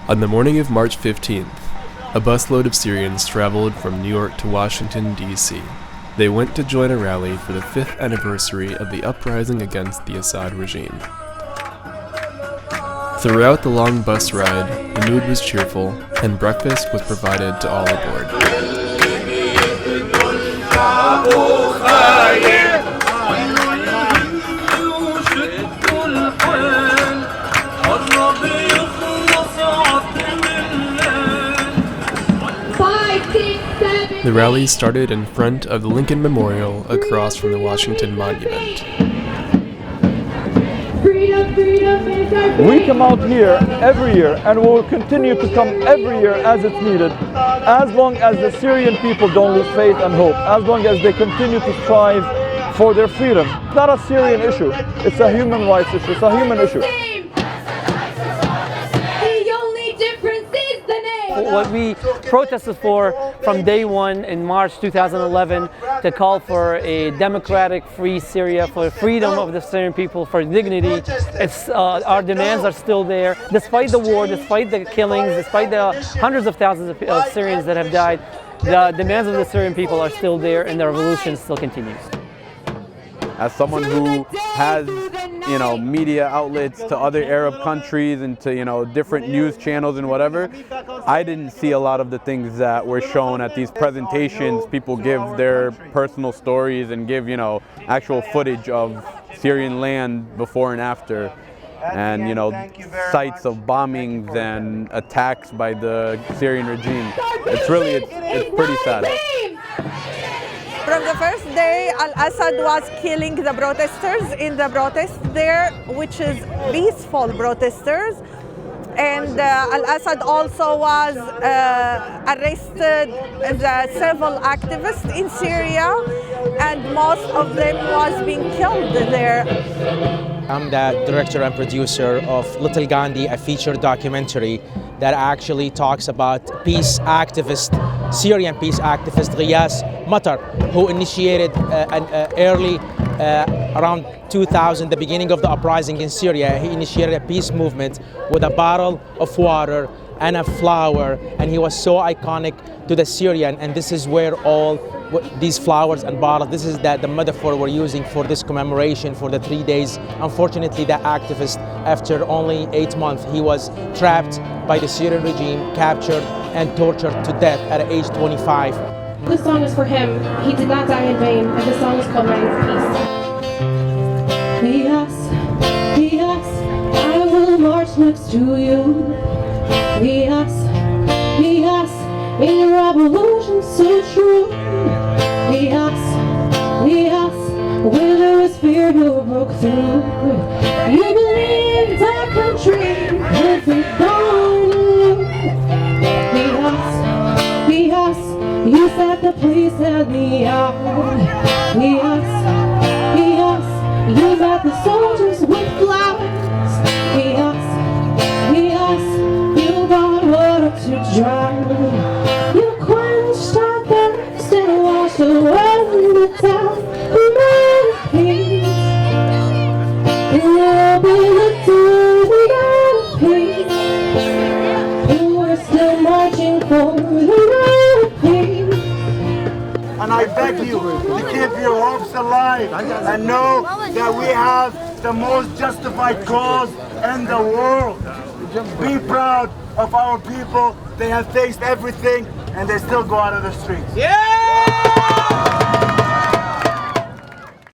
On the morning of March 15th, a busload of Syrians traveled from New York to Washington, D.C. They went to join a rally for the 5th anniversary of the uprising against the Assad regime. Throughout the long bus ride, the mood was cheerful, and breakfast was provided to all aboard. The rally started in front of the Lincoln Memorial across from the Washington Monument. We come out here every year and will continue to come every year as it's needed, as long as the Syrian people don't lose faith and hope, as long as they continue to strive for their freedom. It's not a Syrian issue, it's a human rights issue, it's a human issue. What we protested for from day one in March 2011 to call for a democratic, free Syria, for freedom of the Syrian people, for dignity. Our demands are still there. Despite the war, despite the killings, despite the hundreds of thousands of Syrians that have died, the demands of the Syrian people are still there, and the revolution still continues. As someone who has, media outlets to other Arab countries and to, different news channels and whatever, I didn't see a lot of the things that were shown at these presentations. People give their personal stories and give, actual footage of Syrian land before and after, and, sites of bombings and attacks by the Syrian regime. It's pretty sad. From the first day, Al-Assad was killing the protesters in the protest there, which is peaceful protesters. And Al-Assad also was arrested the civil activists in Syria, and most of them was being killed there. I'm the director and producer of Little Gandhi, a feature documentary that actually talks about Syrian peace activist Ghiyas Matar, who initiated early around 2000, the beginning of the uprising in Syria. He initiated a peace movement with a bottle of water and a flower, and he was so iconic to the Syrian, and this is where all these flowers and bottles, this is the metaphor we're using for this commemoration for the 3 days. Unfortunately, the activist, after only 8 months, he was trapped by the Syrian regime, captured and tortured to death at age 25. This song is for him. He did not die in vain, and this song is called Ready for Peace. Yes, I will march next to you. Yes, in your revolution so true. Yes, where there was fear you broke through. You believed our country would be gone. Yes, you set the place and the hour. Yes, you met the soldiers with flowers. Yes, you brought water to drown. You quenched our thirst and washed away the town. We made peace, and there'll be the day we got peace. And we're still marching for the peace. And I beg you to keep your hopes alive and know that we have the most justified cause in the world. Be proud of our people. They have faced everything and they still go out of the streets. Yeah!